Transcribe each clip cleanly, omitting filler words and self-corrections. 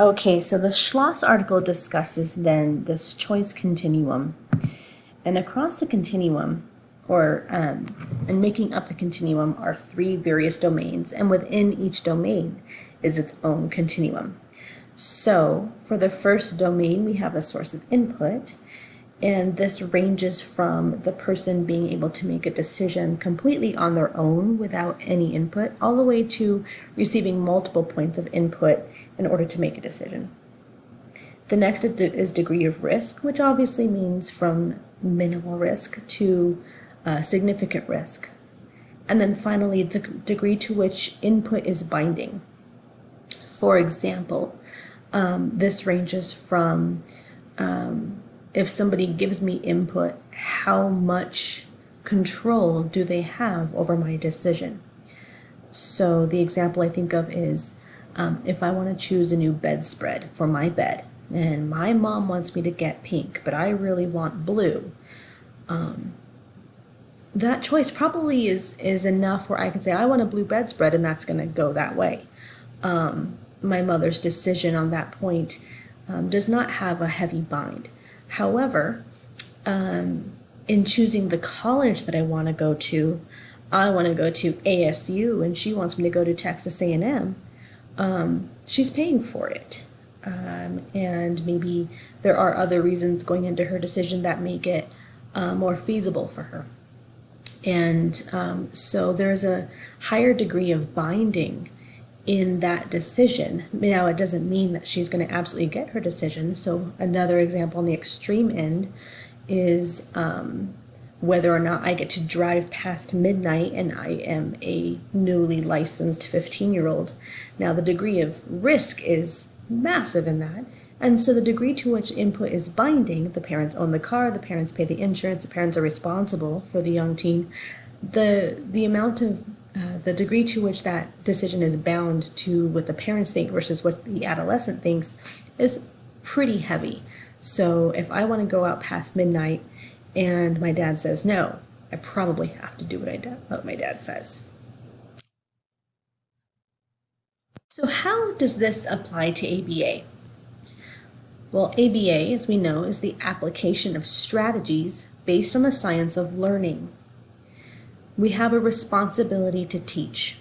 Okay, so the Schloss article discusses then this choice continuum. And across the continuum, and making up the continuum, are three various domains, and within each domain is its own continuum. So for the first domain, we have the source of input, and this ranges from the person being able to make a decision completely on their own without any input, all the way to receiving multiple points of input in order to make a decision. The next is degree of risk, which obviously means from minimal risk to significant risk. And then finally, the degree to which input is binding. For example, this ranges from if somebody gives me input, how much control do they have over my decision? So the example I think of is if I want to choose a new bedspread for my bed, and my mom wants me to get pink, but I really want blue. That choice probably is enough where I can say I want a blue bedspread, and that's going to go that way. My mother's decision on that point does not have a heavy bind. However, in choosing the college that I want to go to, I want to go to ASU and she wants me to go to Texas A&M. She's paying for it. And maybe there are other reasons going into her decision that make it more feasible for her. And so there's a higher degree of binding in that decision. Now, it doesn't mean that she's going to absolutely get her decision. So another example on the extreme end is whether or not I get to drive past midnight and I am a newly licensed 15-year-old. Now, the degree of risk is massive in that. And so the degree to which input is binding, the parents own the car, the parents pay the insurance, the parents are responsible for the young teen, the amount of the degree to which that decision is bound to what the parents think versus what the adolescent thinks is pretty heavy. So if I want to go out past midnight and my dad says no, I probably have to do what my dad says. So how does this apply to ABA? Well, ABA, as we know, is the application of strategies based on the science of learning. We have a responsibility to teach,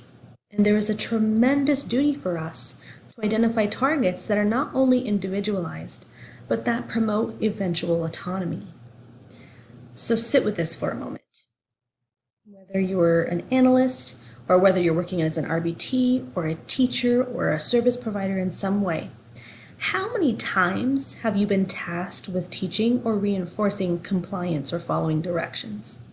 and there is a tremendous duty for us to identify targets that are not only individualized, but that promote eventual autonomy. So sit with this for a moment. Whether you're an analyst, or whether you're working as an RBT, or a teacher, or a service provider in some way, how many times have you been tasked with teaching or reinforcing compliance or following directions?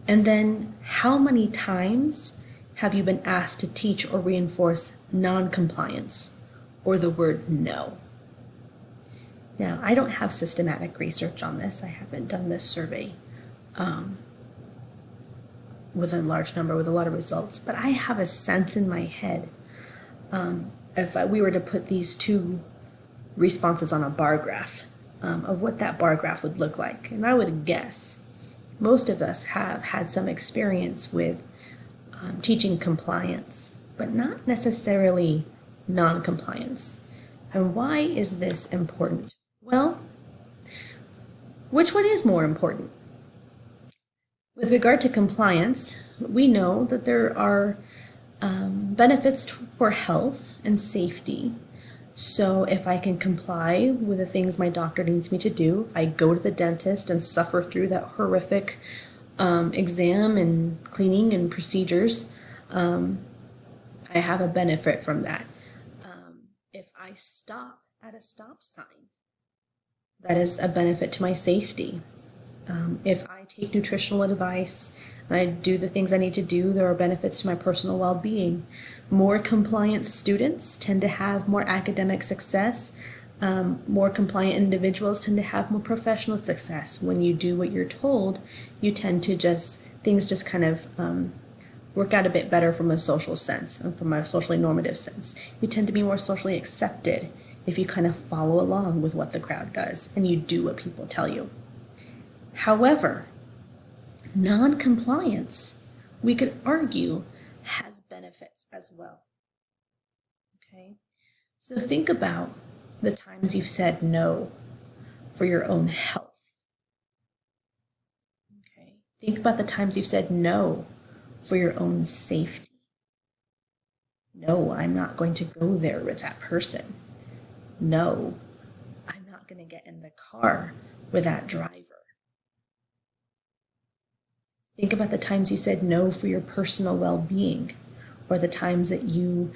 And then how many times have you been asked to teach or reinforce non-compliance or the word no? Now, I don't have systematic research on this. I haven't done this survey with a large number, with a lot of results, but I have a sense in my head if we were to put these two responses on a bar graph of what that bar graph would look like. And I would guess most of us have had some experience with teaching compliance, but not necessarily non-compliance. And why is this important? Well, which one is more important? With regard to compliance, we know that there are benefits for health and safety. So if I can comply with the things my doctor needs me to do, if I go to the dentist and suffer through that horrific exam and cleaning and procedures, I have a benefit from that. If I stop at a stop sign, that is a benefit to my safety. If I take nutritional advice and I do the things I need to do, there are benefits to my personal well-being. More compliant students tend to have more academic success. More compliant individuals tend to have more professional success. When you do what you're told, you tend to things just kind of work out a bit better from a social sense and from a socially normative sense. You tend to be more socially accepted if you kind of follow along with what the crowd does and you do what people tell you. However, non-compliance, we could argue, has benefits as well. Okay? So think about the times you've said no for your own health. Okay? Think about the times you've said no for your own safety. No, I'm not going to go there with that person. No, I'm not going to get in the car with that driver. Think about the times you said no for your personal well-being, or the times that you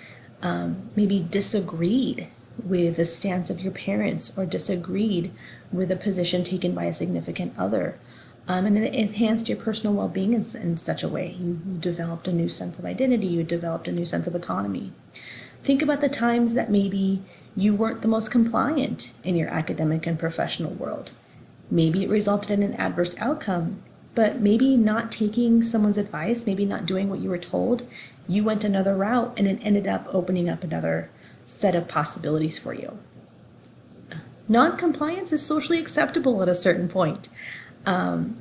maybe disagreed with the stance of your parents or disagreed with a position taken by a significant other. And it enhanced your personal well-being in such a way. You developed a new sense of identity, you developed a new sense of autonomy. Think about the times that maybe you weren't the most compliant in your academic and professional world. Maybe it resulted in an adverse outcome, but maybe not taking someone's advice, maybe not doing what you were told, you went another route and it ended up opening up another set of possibilities for you. Non-compliance is socially acceptable at a certain point.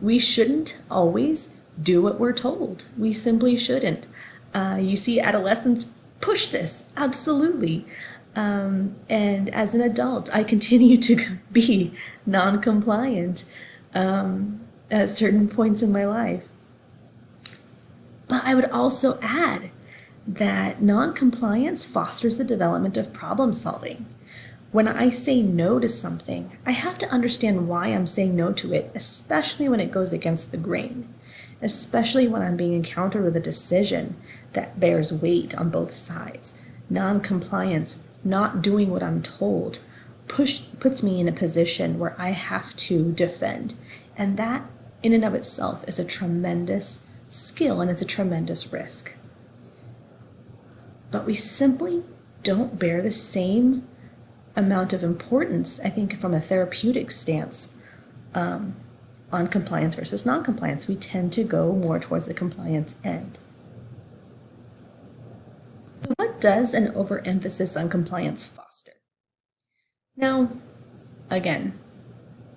We shouldn't always do what we're told. We simply shouldn't. You see adolescents push this, absolutely. And as an adult, I continue to be non-compliant at certain points in my life. But I would also add that non-compliance fosters the development of problem solving. When I say no to something, I have to understand why I'm saying no to it, especially when it goes against the grain, especially when I'm being encountered with a decision that bears weight on both sides. Non-compliance, not doing what I'm told, puts me in a position where I have to defend. And that, in and of itself, is a tremendous skill and it's a tremendous risk. But we simply don't bear the same amount of importance, I think, from a therapeutic stance on compliance versus non-compliance. We tend to go more towards the compliance end. So what does an overemphasis on compliance foster? Now, again,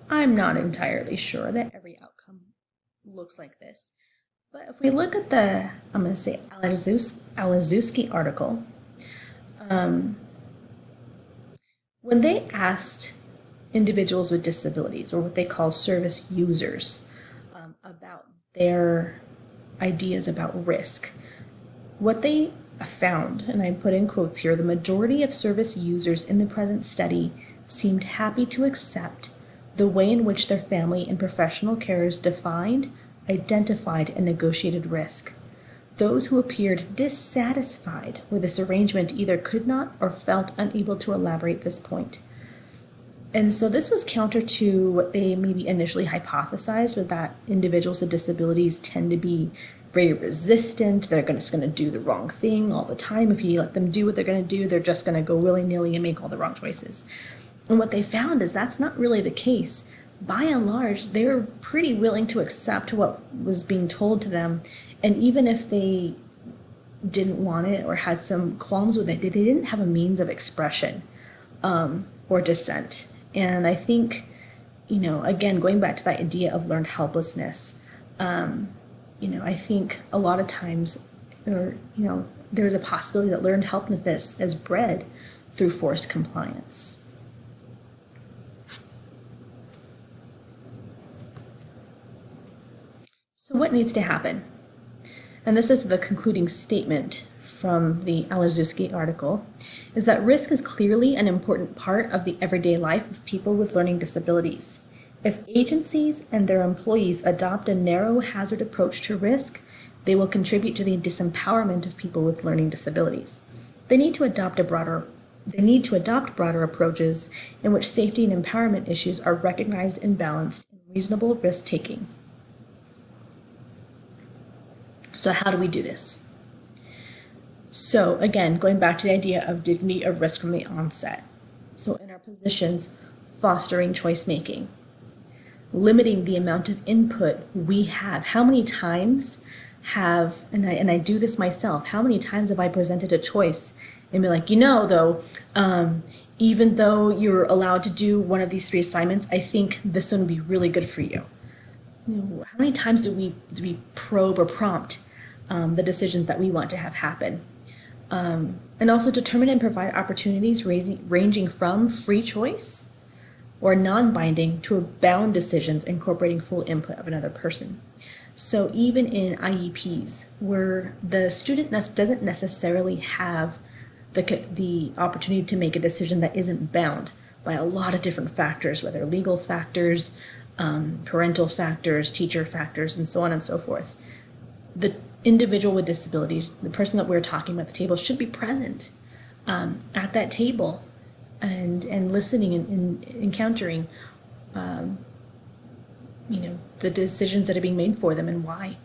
I'm not entirely sure that every outcome looks like this. But if we look at the, I'm going to say, Alazewski article, when they asked individuals with disabilities, or what they call service users, about their ideas about risk, what they found, and I put in quotes here, the majority of service users in the present study seemed happy to accept the way in which their family and professional carers defined, identified, and negotiated risk. Those who appeared dissatisfied with this arrangement either could not or felt unable to elaborate this point. And so this was counter to what they maybe initially hypothesized, was that individuals with disabilities tend to be very resistant. They're just going to do the wrong thing all the time. If you let them do what they're going to do, they're just going to go willy-nilly and make all the wrong choices. And what they found is that's not really the case. By and large, they were pretty willing to accept what was being told to them. And even if they didn't want it or had some qualms with it, they didn't have a means of expression or dissent. And I think, again, going back to that idea of learned helplessness, I think a lot of times, there's a possibility that learned helplessness is bred through forced compliance. So what needs to happen? And this is the concluding statement from the Alazewski article, is that risk is clearly an important part of the everyday life of people with learning disabilities. If agencies and their employees adopt a narrow hazard approach to risk, they will contribute to the disempowerment of people with learning disabilities. They need to adopt broader approaches in which safety and empowerment issues are recognized and balanced in reasonable risk-taking. So how do we do this? So again, going back to the idea of dignity of risk from the onset. So in our positions, fostering choice making, limiting the amount of input we have. How many times and I do this myself, how many times have I presented a choice and be like, even though you're allowed to do one of these 3 assignments, I think this one would be really good for you. How many times do we probe or prompt the decisions that we want to have happen? And also determine and provide opportunities ranging from free choice or non-binding to bound decisions incorporating full input of another person. So even in IEPs, where the student doesn't necessarily have the opportunity to make a decision that isn't bound by a lot of different factors, whether legal factors, parental factors, teacher factors, and so on and so forth, the individual with disabilities, the person that we're talking about at the table, should be present at that table and listening and encountering the decisions that are being made for them and why.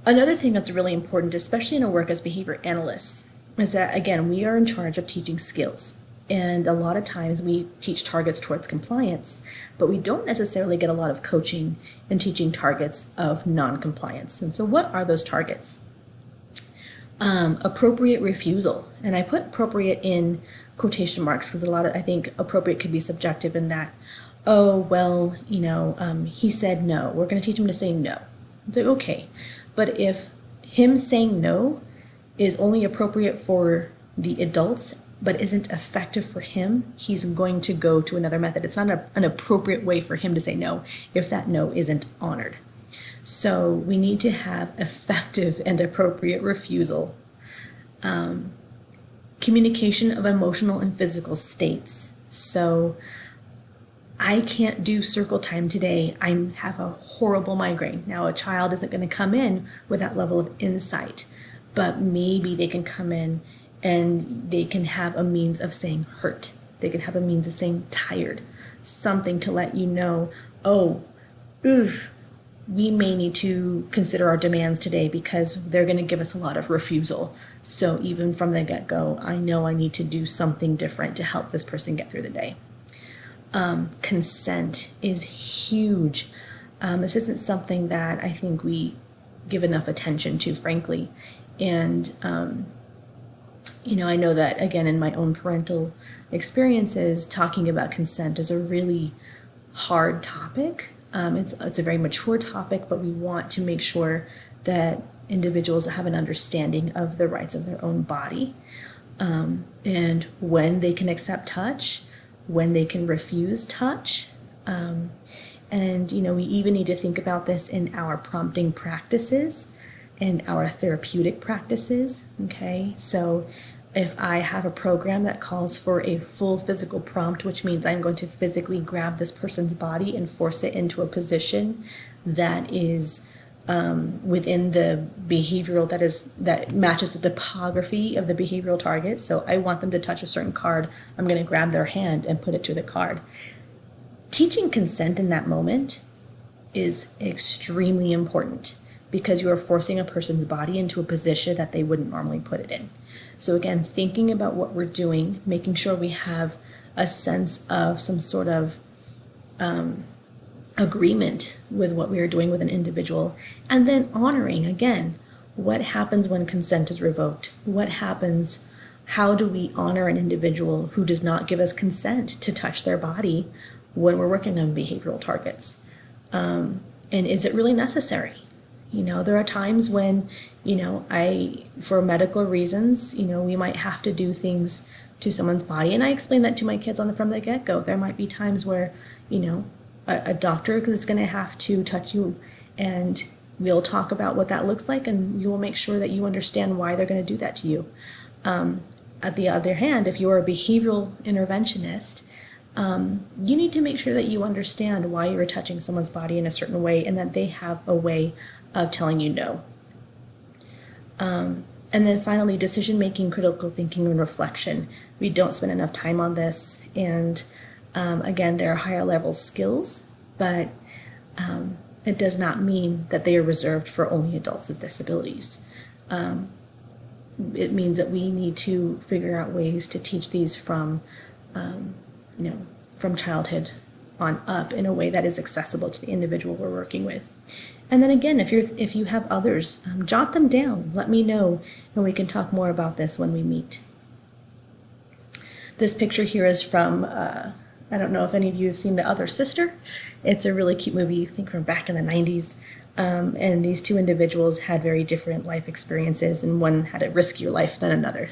Another thing that's really important, especially in our work as behavior analysts, is that, again, we are in charge of teaching skills. And a lot of times we teach targets towards compliance, but we don't necessarily get a lot of coaching and teaching targets of non-compliance. And so what are those targets? Appropriate refusal. And I put appropriate in quotation marks because I think appropriate could be subjective in that, oh, well, he said no. We're going to teach him to say no. It's like, okay. But if him saying no is only appropriate for the adults, but isn't effective for him, he's going to go to another method. It's not an appropriate way for him to say no if that no isn't honored. So we need to have effective and appropriate refusal. Communication of emotional and physical states. So I can't do circle time today. I have a horrible migraine. Now, a child isn't going to come in with that level of insight, but maybe they can come in and they can have a means of saying hurt. They can have a means of saying tired, something to let you know, we may need to consider our demands today because they're going to give us a lot of refusal. So even from the get-go, I know I need to do something different to help this person get through the day. Consent is huge. This isn't something that I think we give enough attention to, frankly. And I know that, again, in my own parental experiences, talking about consent is a really hard topic. It's a very mature topic, but we want to make sure that individuals have an understanding of the rights of their own body, and when they can accept touch, when they can refuse touch. And we even need to think about this in our prompting practices and our therapeutic practices. Okay, so if I have a program that calls for a full physical prompt, which means I'm going to physically grab this person's body and force it into a position that is within the behavioral, that matches the topography of the behavioral target. So I want them to touch a certain card. I'm going to grab their hand and put it to the card. Teaching consent in that moment is extremely important because you are forcing a person's body into a position that they wouldn't normally put it in. So again, thinking about what we're doing, making sure we have a sense of some sort of agreement with what we are doing with an individual, and then honoring, again, what happens when consent is revoked? What happens? How do we honor an individual who does not give us consent to touch their body when we're working on behavioral targets? And is it really necessary? There are times when, for medical reasons, we might have to do things to someone's body. And I explain that to my kids from the get-go. There might be times where, a doctor is going to have to touch you, and we'll talk about what that looks like, and we will make sure that you understand why they're going to do that to you. At the other hand, if you're a behavioral interventionist, you need to make sure that you understand why you're touching someone's body in a certain way and that they have a way of telling you no. And then finally, decision-making, critical thinking, and reflection. We don't spend enough time on this, and again, there are higher level skills, but it does not mean that they are reserved for only adults with disabilities. It means that we need to figure out ways to teach these from childhood on up in a way that is accessible to the individual we're working with. And then again, if you have others, jot them down. Let me know, and we can talk more about this when we meet. This picture here is from I don't know if any of you have seen The Other Sister. It's a really cute movie, I think from back in the 90s. And these two individuals had very different life experiences, and one had a riskier life than another.